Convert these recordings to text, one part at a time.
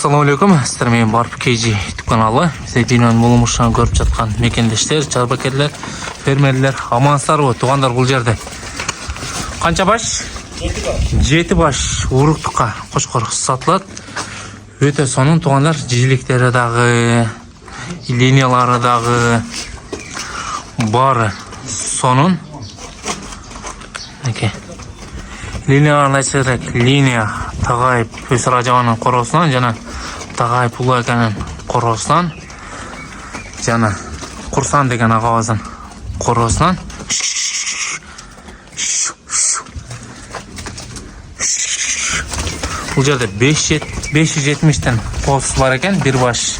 Assalamu alaikum. Sizlar men Barp KG YouTube kanalı. Size dünyanın bulunmuşlarını görüp жатқан mekendештер, çarbakerler, fermerler, amansızlar o туғандар бұл жерде. Қанша баш? 7 баш уруктукка кошкор сатылат. Өтө сонун туғандар, жижиликтери дагы, линиялары дагы бары сонун. Неке. Линияларын айтсак, линия Тагайып Өсір Ажабанын коросунан жана Тагайып Улуу Аканын коросунан жана Курсан деген агабыздын коросунан бул жерде 570тен коз бар экен. Бир баш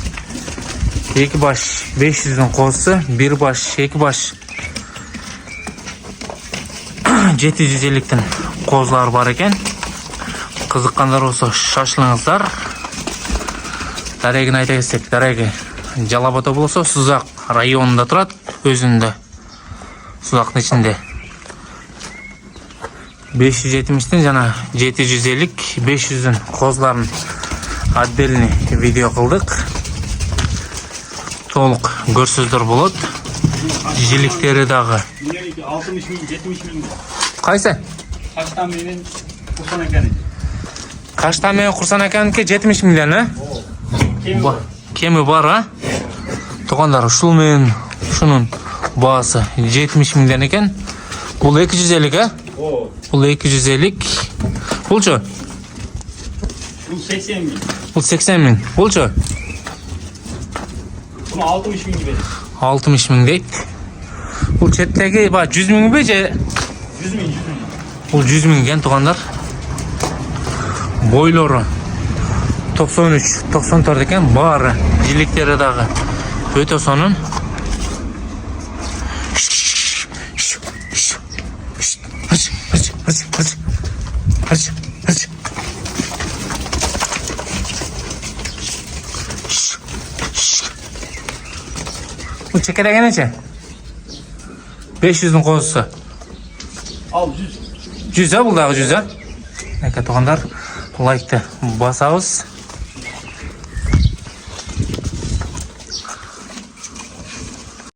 2 баш 500дүн козусу, бир баш 2 баш 750тен козлар бар экен. Кызыккандар болсо шашылыңыздар. Дарегин айта кетсек, Дареги Жалал-Абадта болсо Сузак районунда турат, өзүндө. Сузактын ичинде 570тен жана 750 500дүн козларын отдельный видео кылдык. Толук көрсөздөр болот. Жиликтери дагы 60 миң, 70 миң. Кайсы? Каштан менен Курсан Аканы. Каштан менен Курсан Аканыкы 70 миллион, а? Кеми бар, а? Тугандар, ушул менен ушунун баасы 70 миллион экен. Бул 250, а? Бул 250. Булчу? Бул 80 миң. Бул 80 миң. Булчу? Бул 60 миң берет. 60 миң дейт. Бул четтеги 100 миңби же? 100 миң. Бул 100 миң экен, тугандар. Бойлору 93, 94 экен, баары жиликтери дагы өтө сонун. Бул чекереге нече? 500дүн козусу. Ал 100. 100, бул дагы 100, а? Эке тугандар, лайкты басабыз.